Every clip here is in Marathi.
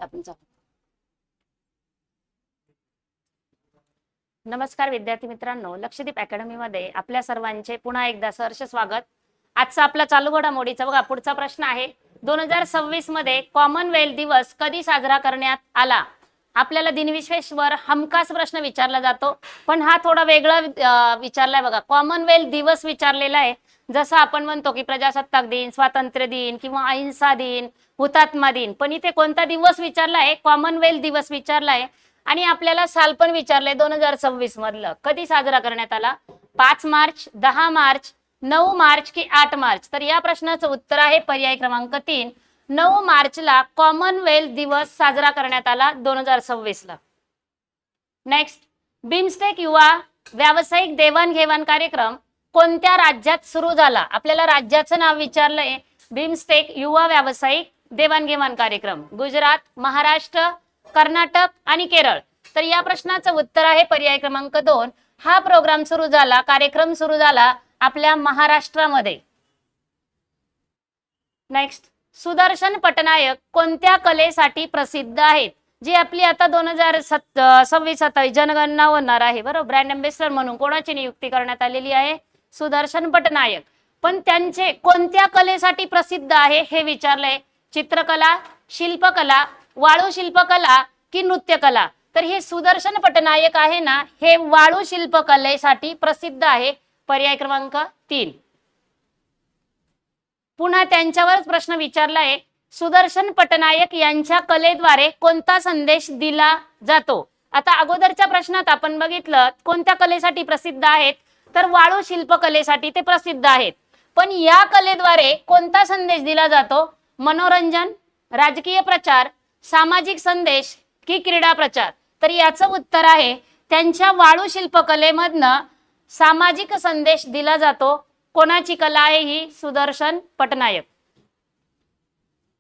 आपण जाऊ. नमस्कार विद्यार्थी मित्रांनो, लक्षदीप अकॅडमी मध्ये आपल्या सर्वांचे पुन्हा एकदा सहर्ष स्वागत. आजचा आपला चालू घडामोडीचा बघा पुढचा प्रश्न आहे. 2026 मध्ये कॉमनवेल्थ दिवस कधी साजरा करण्यात आला? आपल्याला दिनविशेषवर हमखास प्रश्न विचारला जातो, पण हा थोडा वेगळा विचारलाय बघा. कॉमनवेल्थ दिवस विचारलेला आहे. जसं आपण म्हणतो की प्रजासत्ताक दिन, स्वातंत्र्य दिन किंवा अहिंसा दिन, हुतात्मा दिन, पण इथे कोणता दिवस विचारलाय? कॉमनवेल्थ दिवस विचारलाय. आणि आपल्याला साल पण विचारलंय 2026 मधलं. कधी साजरा करण्यात आला? 5 मार्च, 10 मार्च, 9 मार्च की 8 मार्च? तर या प्रश्नाचं उत्तर आहे पर्याय क्रमांक 3, 9 मार्चला कॉमनवेल्थ दिवस साजरा करण्यात आला 2026 ला. नेक्स्ट, बिमस्टेक युवा व्यावसायिक देवाणघेवाण कार्यक्रम कोणत्या राज्यात सुरू झाला? आपल्याला राज्याचं नाव विचारलंय. बिमस्टेक युवा व्यावसायिक देवाणघेवाण कार्यक्रम गुजरात, महाराष्ट्र, कर्नाटक आणि केरळ. तर या प्रश्नाचं उत्तर आहे पर्याय क्रमांक 2. हा प्रोग्राम सुरू झाला, कार्यक्रम सुरू झाला आपल्या महाराष्ट्रामध्ये. नेक्स्ट, सुदर्शन पटनायक कोणत्या कलेसाठी प्रसिद्ध आहेत? जी आपली आता 2026-27 जनगणना होणार आहे, बरोबर. ब्रँड अँबॅसेडर म्हणून कोणाची नियुक्ती करण्यात आलेली आहे? सुदर्शन पटनायक. पण त्यांचे कोणत्या कलेसाठी प्रसिद्ध आहे हे विचारलंय. चित्रकला, शिल्पकला, वाळू शिल्पकला की नृत्यकला? तर हे सुदर्शन पटनायक आहे ना, हे वाळू शिल्पकलेसाठी प्रसिद्ध आहे. पर्याय क्रमांक 3. पुन्हा त्यांच्यावरच प्रश्न विचारलाय. सुदर्शन पटनायक यांच्या कलेद्वारे कोणता संदेश दिला जातो? आता अगोदरच्या प्रश्नात आपण बघितलं कोणत्या कलेसाठी प्रसिद्ध आहेत, तर वाळू शिल्पकलेसाठी ते प्रसिद्ध आहेत. पण या कलेद्वारे कोणता संदेश दिला जातो? मनोरंजन, राजकीय प्रचार, सामाजिक संदेश की क्रीडा प्रचार? तर याचं उत्तर आहे त्यांच्या वाळू शिल्पकलेमधनं सामाजिक संदेश दिला जातो. कोणाची कला आहे ही? सुदर्शन पटनायक.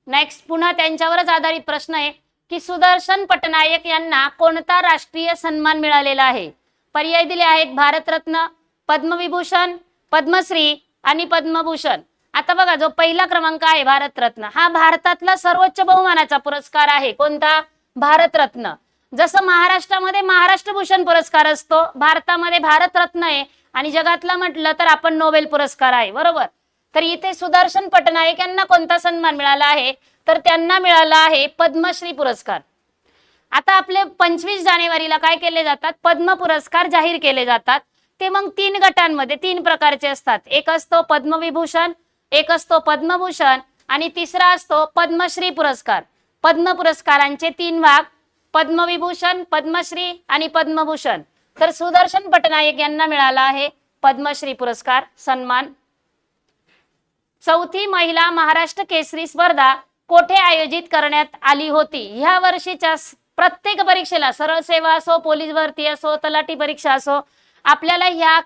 नेक्स्ट, पुन्हा त्यांच्यावरच आधारित प्रश्न आहे की सुदर्शन पटनायक यांना कोणता राष्ट्रीय सन्मान मिळालेला आहे? पर्याय दिले आहेत भारतरत्न, पद्मविभूषण, पद्मश्री आणि पद्मभूषण. आता बघा, जो पहिला क्रमांक आहे भारतरत्न, हा भारतातला सर्वोच्च बहुमानाचा पुरस्कार आहे. कोणता? भारतरत्न. जसं महाराष्ट्रामध्ये महाराष्ट्र भूषण पुरस्कार असतो, भारतामध्ये भारतरत्न आहे. आणि जगातला म्हटलं तर आपण नोबेल पुरस्कार आहे, बरोबर. तर इथे सुदर्शन पटनायक यांना कोणता सन्मान मिळाला आहे? तर त्यांना मिळाला आहे पद्मश्री पुरस्कार. आता आपले 25 जानेवारीला काय केले जातात? पद्म पुरस्कार जाहीर केले जातात. ते मग 3 गटांमध्ये 3 प्रकारचे असतात. एक असतो पद्मविभूषण, एक असतो पद्मभूषण आणि तिसरा असतो पद्मश्री पुरस्कार. पद्म पुरस्कारांचे 3 भाग: पद्मविभूषण, पद्मश्री आणि पद्मभूषण. तर सुदर्शन पटनायक यांना मिळाला आहे पद्मश्री पुरस्कार सन्मान. चौथी महिला महाराष्ट्र केसरी स्पर्धा कोठे आयोजित करण्यात आली होती? ह्या वर्षीच्या प्रत्येक परीक्षेला, सरळ सेवा असो, पोलीस भरती असो, तलाठी परीक्षा असो, आपल्याला ह्या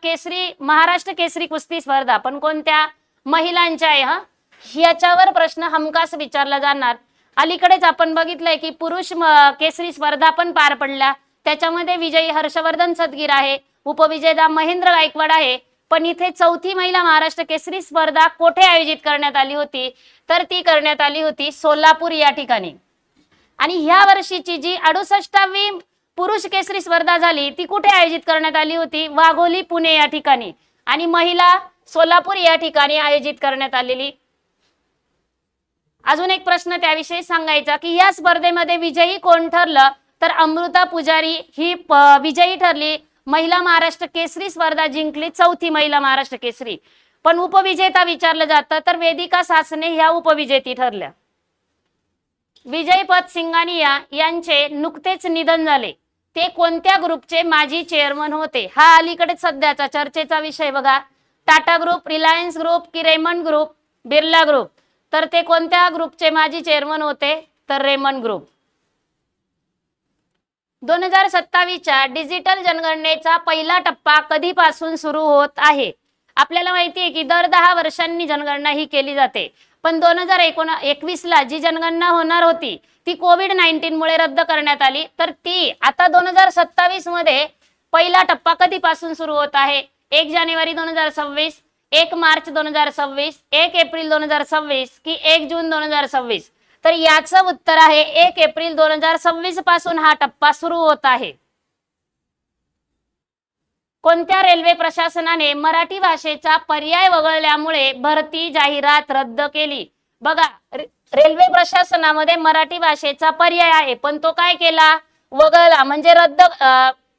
महाराष्ट्र केसरी कुस्ती स्पर्धा पण कोणत्या? महिलांच्या आहे. ह्याच्यावर प्रश्न हमखास विचारला जाणार. अलीकडेच आपण बघितलंय की पुरुष केसरी स्पर्धा पण पार पडल्या. त्याच्यामध्ये विजयी हर्षवर्धन सदगीर आहे, उपविजेता महेंद्र गायकवाड आहे. पण इथे चौथी महिला महाराष्ट्र केसरी स्पर्धा कोठे आयोजित करण्यात आली होती? तर ती करण्यात आली होती सोलापूर या ठिकाणी. आणि ह्या वर्षीची जी 68वी पुरुष केसरी स्पर्धा झाली ती कुठे आयोजित करण्यात आली होती? वाघोली, पुणे या ठिकाणी. आणि महिला सोलापूर या ठिकाणी आयोजित करण्यात आलेली. अजून एक प्रश्न त्याविषयी सांगायचा की या स्पर्धेमध्ये विजयी कोण ठरलं? तर अमृता पुजारी ही विजयी ठरली. महिला महाराष्ट्र केसरी स्पर्धा जिंकली, चौथी महिला महाराष्ट्र केसरी. पण उपविजेता विचारलं जातं तर वेदिका सासने ह्या उपविजेती ठरल्या. विजयपथ सिंगानिया यांचे नुकतेच निधन झाले. ते कोणत्या ग्रुपचे माजी चेअरमन होते? हा अलीकडे सध्याचा चर्चेचा विषय बघा. टाटा ग्रुप, रिलायन्स ग्रुप की रेमंड ग्रुप, बिर्ला ग्रुप? तर ते कोणत्या ग्रुपचे माजी चेअरमन होते? तर रेमंड ग्रुप. 2027च्या डिजिटल जनगणनेचा पहिला टप्पा कधीपासून सुरू होत आहे? आपल्याला माहिती आहे की दर 10 वर्षांनी जनगणना ही केली जाते. पण 2021ला जी जनगणना होणार होती ती कोविड-19 मुळे रद्द करण्यात आली. तर ती आता 2027 मध्ये पहिला टप्पा कधीपासून सुरू होत आहे? 1 जानेवारी 2026, 1 मार्च 2026, 1 एप्रिल 2026 की 1 जून 2026? तर याचं उत्तर आहे 1 एप्रिल 2026 पासून हा टप्पा सुरू होत आहे. कोणत्या रेल्वे प्रशासनाने मराठी भाषेचा पर्याय वगळल्यामुळे भरती जाहिरात रद्द केली? बघा, रेल्वे प्रशासनामध्ये मराठी भाषेचा पर्याय आहे, पण तो काय केला? वगळला, म्हणजे रद्द,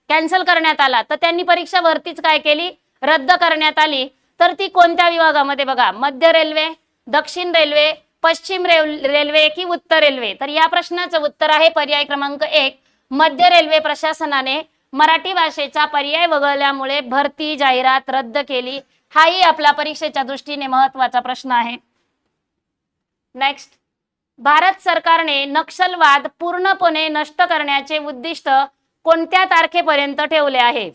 कॅन्सल करण्यात आला. तर त्यांनी परीक्षा भरतीच काय केली? रद्द करण्यात आली. तर ती कोणत्या विभागामध्ये? बघा, मध्य रेल्वे, दक्षिण रेल्वे, पश्चिम रेल्वे की उत्तर रेल्वे? तर या प्रश्नाचं उत्तर आहे पर्याय क्रमांक 1, मध्य रेल्वे प्रशासनाने मराठी भाषेचा पर्याय वगळल्यामुळे भरती जाहिरात रद्द केली. हाही आपला परीक्षेच्या दृष्टीने महत्वाचा प्रश्न आहे. नेक्स्ट, भारत सरकारने नक्षलवाद पूर्णपणे नष्ट करण्याचे उद्दिष्ट कोणत्या तारखेपर्यंत ठेवले आहे?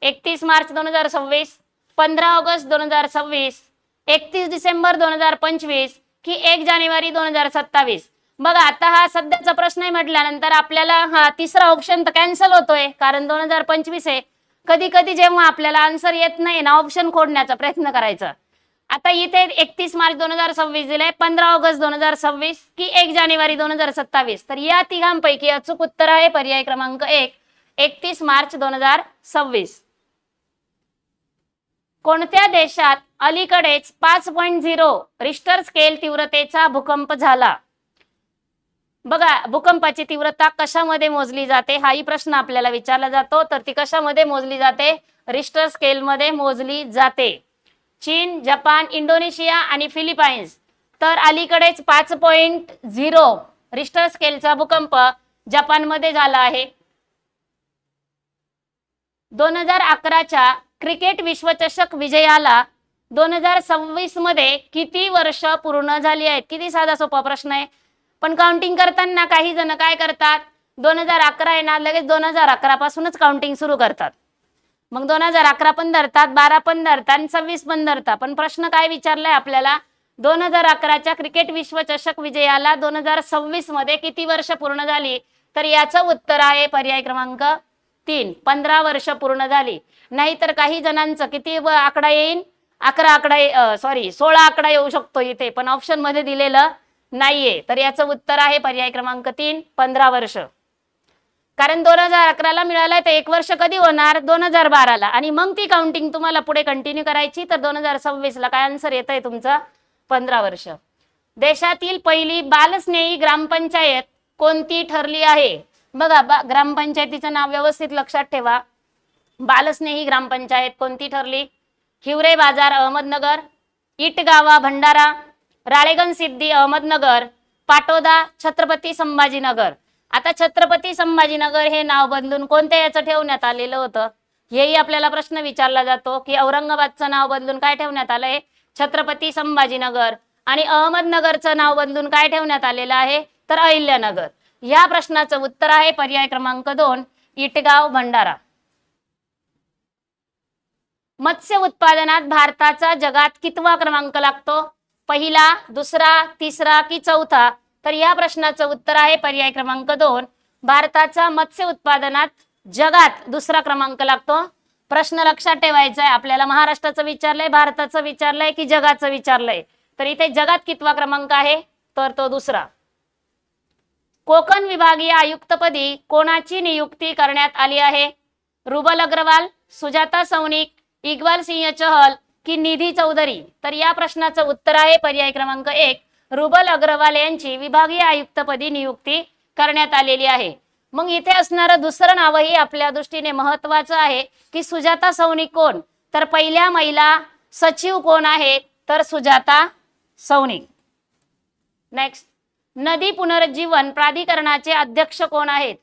31 मार्च 2026, 15 ऑगस्ट 2026, 31 डिसेंबर 2025 की 1 जानेवारी 2027? बघा, आता हा सध्याचा प्रश्न म्हटल्यानंतर आपल्याला हा तिसरा ऑप्शन तर कॅन्सल होतोय, कारण 2025 आहे. कधी कधी जेव्हा आपल्याला आन्सर येत नाही ना, ऑप्शन खोडण्याचा प्रयत्न करायचा. आता इथे 31 मार्च 2026 दिले, 15 ऑगस्ट 2026 की 1 जानेवारी 2027? तर या तिघांपैकी अचूक उत्तर आहे पर्याय क्रमांक 1, 31 मार्च 2026. कोणत्या देशात अलीकडेच 5.0 रिश्टर स्केल तीव्रतेचा भूकंप झाला? बघा, भूकंपाची तीव्रता कशामध्ये मोजली जाते? हाही प्रश्न आपल्याला विचारला जातो. तर ती कशामध्ये मोजली जाते? रिश्टर स्केल मध्ये मोजली जाते. चीन, जपान, इंडोनेशिया आणि फिलिपाईन्स. तर अलीकडेच 5.0 रिश्टर स्केलचा भूकंप जपानमध्ये झाला आहे. 2011च्या क्रिकेट विश्वचषक विजयाला 2026 मध्ये किती वर्ष पूर्ण झाली आहेत? किती साधा सोपा प्रश्न आहे, पण काउंटिंग करताना काही जण काय करतात? 2011 आहे ना, लगेच 2011 पासूनच काउंटिंग सुरू करतात. मग 2011 पण धरतात, 12 पण धरतात आणि 26 पण धरतात. पण प्रश्न काय विचारलाय आपल्याला? 2011च्या क्रिकेट विश्वचषक विजयाला 2026 मध्ये किती वर्ष पूर्ण झाली? तर याचं उत्तर आहे पर्याय क्रमांक 3, 15 वर्ष पूर्ण झाली. नाहीतर काही जणांचं किती आकडा येईल? 16 आकडा येऊ शकतो इथे, पण ऑप्शन मध्ये दिलेलं नाहीये. तर याचं उत्तर आहे पर्याय क्रमांक 3, 15 वर्ष. कारण 2011ला मिळालाय तर 1 वर्ष कधी होणार? 2012ला. आणि मग ती काउंटिंग तुम्हाला पुढे कंटिन्यू करायची. तर 2026ला काय आन्सर येतंय तुमचा? 15 वर्ष. देशातील पहिली बालस्नेही ग्रामपंचायत कोणती ठरली आहे? बघा, ग्रामपंचायतीचं नाव व्यवस्थित लक्षात ठेवा. बालस्नेही ग्रामपंचायत कोणती ठरली? हिवरे बाजार अहमदनगर, इटगावा भंडारा, राळेगण सिद्धी अहमदनगर, पाटोदा छत्रपती संभाजीनगर. आता छत्रपती संभाजीनगर हे नाव बदलून कोणत्या याचं ठेवण्यात आलेलं होतं? हेही आपल्याला प्रश्न विचारला जातो की औरंगाबादचं नाव बदलून काय ठेवण्यात आलंय? छत्रपती संभाजीनगर. आणि अहमदनगरचं नाव बदलून काय ठेवण्यात आलेलं आहे? तर अहिल्यानगर. या प्रश्नाचं उत्तर आहे पर्याय क्रमांक 2, इटगाव भंडारा. मत्स्य उत्पादनात भारताचा जगात कितवा क्रमांक लागतो? पहिला, दुसरा, तिसरा की चौथा? तर या प्रश्नाचं उत्तर आहे पर्याय क्रमांक 2, भारताचा मत्स्य उत्पादनात जगात दुसरा क्रमांक लागतो. प्रश्न लक्षात ठेवायचा आहे आपल्याला, महाराष्ट्राचं विचारलंय, भारताचं विचारलंय की जगाचं विचारलंय? तर इथे जगात कितवा क्रमांक आहे? तर तो दुसरा. कोकण विभागीय आयुक्तपदी कोणाची नियुक्ती करण्यात आली आहे? रुबल अग्रवाल, सुजाता सौनिक, इकबाल सिंह चहल की निधी चौधरी? तर या प्रश्नाचं उत्तर आहे पर्याय क्रमांक 1, रुबल अग्रवाल यांची विभागीय आयुक्तपदी नियुक्ती करण्यात आलेली आहे. मग इथे असणारं दुसरं नावही आपल्या दृष्टीने महत्वाचं आहे की सुजाता सौनिक कोण? तर पहिल्या महिला सचिव कोण आहेत? तर सुजाता सौनिक. नेक्स्ट, नदी पुनरुज्जीवन प्राधिकरणाचे अध्यक्ष कोण आहेत?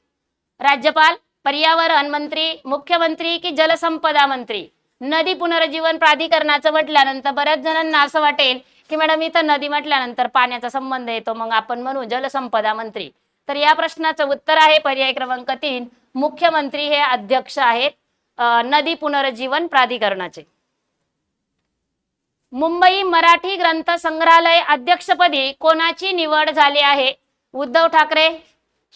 राज्यपाल, पर्यावरण मंत्री, मुख्यमंत्री की जलसंपदा मंत्री? नदी पुनरुज्जीवन प्राधिकरणाचं म्हटल्यानंतर बऱ्याच जणांना असं वाटेल की मॅडम इथं नदी म्हटल्यानंतर पाण्याचा संबंध येतो, मग आपण म्हणू जलसंपदा मंत्री. तर या प्रश्नाचं उत्तर आहे पर्याय क्रमांक 3, मुख्यमंत्री हे अध्यक्ष आहेत नदी पुनरुज्जीवन प्राधिकरणाचे. मुंबई मराठी ग्रंथ संग्रहालय अध्यक्षपदी कोणाची निवड झाली आहे? उद्धव ठाकरे,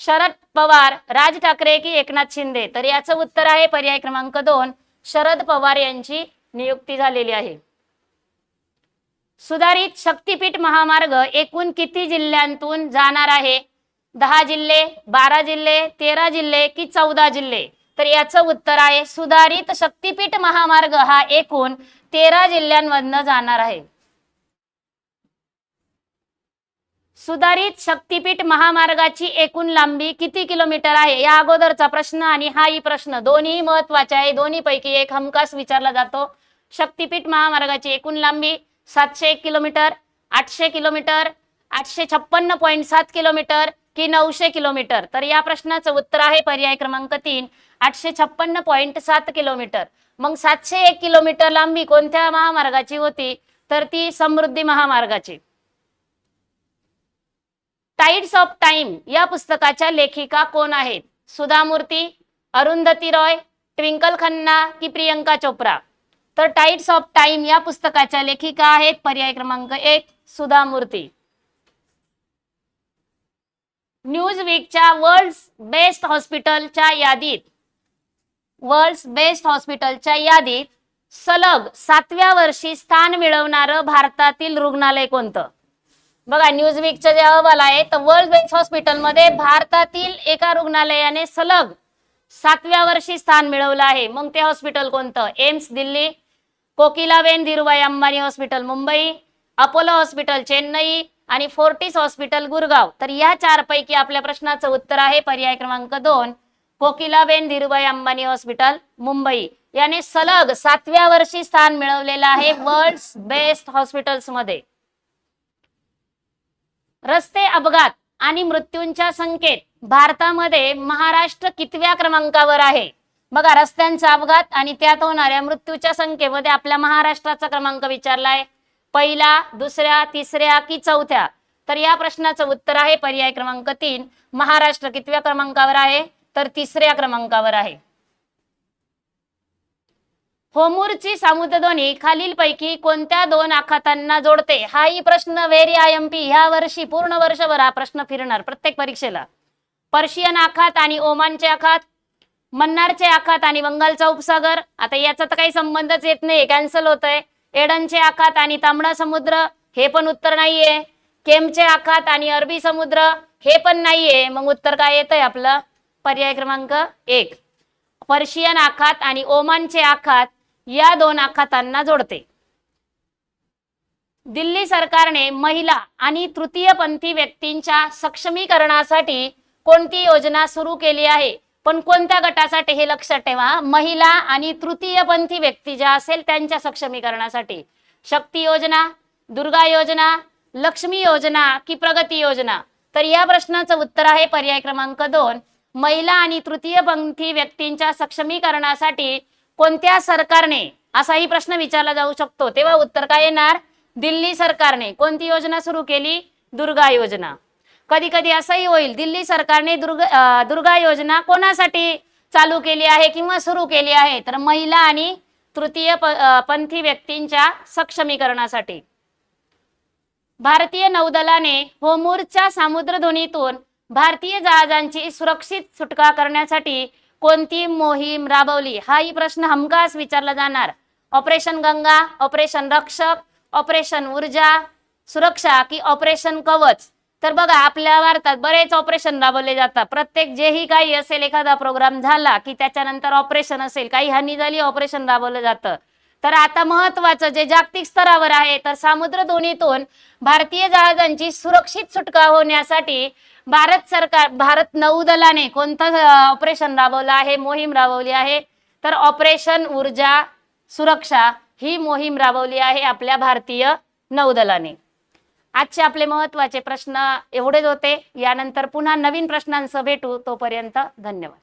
शरद पवार, राज ठाकरे की एकनाथ शिंदे? तर याचं उत्तर आहे पर्याय क्रमांक 2, शरद पवार यांची नियुक्ती झालेली आहे. सुधारित शक्तीपीठ महामार्ग एकूण किती जिल्ह्यांतून जाणार आहे? 10 जिल्हे, 12 जिल्हे, 13 जिल्हे की 14 जिल्हे? तर याचं उत्तर आहे सुधारित शक्तीपीठ महामार्ग हा एकूण 13 जिल्ह्यांमधनं जाणार आहे. सुधारित शक्तीपीठ महामार्गाची एकूण लांबी किती किलोमीटर आहे? या अगोदरचा प्रश्न आणि हाही प्रश्न दोन्ही महत्वाचे आहे. दोन्ही पैकी एक हमखास विचारला जातो. शक्तीपीठ महामार्गाची एकूण लांबी 701 किलोमीटर, 800 किलोमीटर, 856.7 किलोमीटर की 900 किलोमीटर? तर या प्रश्नाचं उत्तर आहे पर्याय क्रमांक 3, 856.7 किलोमीटर. मग 701 किलोमीटर लांबी कोणत्या महामार्गाची होती? तर ती समृद्धी महामार्गाची. टाइड्स ऑफ टाइम या पुस्तकाच्या लेखिका कोण आहेत? सुधा मूर्ती, अरुंधती रॉय, ट्विंकल खन्ना की प्रियंका चोप्रा? तर टाइड्स ऑफ टाइम या पुस्तकाच्या लेखिका आहेत पर्याय क्रमांक 1 सुधा मूर्ती. न्यूजवीकच्या वर्ल्ड बेस्ट हॉस्पिटलच्या यादीत सलग 7व्या वर्षी स्थान मिळवणारं भारतातील रुग्णालय कोणतं? बघा न्यूजवीकचा जे अहवाल आहे तर वर्ल्ड बेस्ट हॉस्पिटलमध्ये भारतातील एका रुग्णालयाने सलग 7व्या वर्षी स्थान मिळवलं आहे. मग ते हॉस्पिटल कोणतं? AIIMS Delhi, Kokilaben Dhirubhai Ambani hospital Mumbai, Apollo hospital Chennai आणि फोर्टिस हॉस्पिटल गुरगाव. तर या 4 पैकी आपल्या प्रश्नाचं उत्तर आहे पर्याय क्रमांक 2 कोकिलाबेन धीरूभाई अंबानी हॉस्पिटल मुंबई. याने सलग 7व्या वर्षी स्थान मिळवलेलं आहे वर्ल्ड बेस्ट हॉस्पिटल्स मध्ये. रस्ते अपघात आणि मृत्यूंच्या संख्येत भारतामध्ये महाराष्ट्र कितव्या क्रमांकावर आहे? बघा रस्त्यांचा अपघात आणि त्यात होणाऱ्या मृत्यूच्या संख्येमध्ये आपल्या महाराष्ट्राचा क्रमांक विचारलाय. पहिला, दुसऱ्या, तिसऱ्या की चौथ्या? तर या प्रश्नाचं उत्तर आहे पर्याय क्रमांक 3 महाराष्ट्र कितव्या क्रमांकावर आहे? तर 3ऱ्या क्रमांकावर आहे. होमूरची सामुद्रध्वनी खालीलपैकी कोणत्या 2 आखातांना जोडते? हाही प्रश्न व्हेरी IMP ह्या वर्षी पूर्ण वर्षभर हा प्रश्न फिरणार प्रत्येक परीक्षेला. पर्शियन आखात आणि ओमानचे आखात, मन्नारचे आखात आणि बंगालचा उपसागर. आता याचा तर काही संबंधच येत नाही, कॅन्सल होतंय. एडनचे आखात आणि तांबडा समुद्र, हे पण उत्तर नाहीये. केमचे आखात आणि अरबी समुद्र, हे पण नाहीये. मग उत्तर काय येतंय आपलं? पर्याय क्रमांक 1 पर्शियन आखात आणि ओमानचे आखात या 2 आखातांना जोडते. दिल्ली सरकारने महिला आणि तृतीयपंथी व्यक्तींच्या सक्षमीकरणासाठी कोणती योजना सुरू केली आहे? पण कोणत्या गटासाठी हे लक्षात ठेवा. महिला आणि तृतीयपंथी व्यक्ती ज्या असेल त्यांच्या सक्षमीकरणासाठी. शक्ती योजना, दुर्गा योजना, लक्ष्मी योजना की प्रगती योजना? तर या प्रश्नाचं उत्तर आहे पर्याय क्रमांक 2 महिला आणि तृतीयपंथी व्यक्तींच्या सक्षमीकरणासाठी कोणत्या सरकारने? असाही प्रश्न विचारला जाऊ शकतो. तेव्हा उत्तर काय येणार? दिल्ली सरकारने. कोणती योजना सुरू केली? दुर्गा योजना. कधी कधी असंही होईल दिल्ली सरकारने दुर्गा योजना कोणासाठी चालू केली आहे किंवा सुरू केली आहे? तर महिला आणि तृतीय पंथी व्यक्तींच्या सक्षमीकरणासाठी. भारतीय नौदलाने होमूरच्या सामुद्रधुनीतून भारतीय जहाजांची सुरक्षित सुटका करण्यासाठी कोणती मोहीम राबवली? हाही प्रश्न हमखास विचारला जाणार. ऑपरेशन गंगा, ऑपरेशन रक्षक, ऑपरेशन ऊर्जा सुरक्षा की ऑपरेशन कवच? तर बघा आपल्या भारतात बरेच ऑपरेशन राबवले जातात. प्रत्येक जेही काही असेल एखादा प्रोग्राम झाला की त्याच्यानंतर ऑपरेशन असेल, काही हानी झाली ऑपरेशन राबवलं जातं. तर आता महत्वाचं जे जागतिक स्तरावर आहे तर सामुद्रधुनीतून भारतीय जहाजांची सुरक्षित सुटका होण्यासाठी भारत नौदलाने कोणतं ऑपरेशन राबवलं आहे, मोहीम राबवली आहे? तर ऑपरेशन ऊर्जा सुरक्षा ही मोहीम राबवली आहे आपल्या भारतीय नौदलाने. आजचे आपले महत्वाचे प्रश्न एवढेच होते. यानंतर पुन्हा नवीन प्रश्नांसह भेटू. तोपर्यंत धन्यवाद.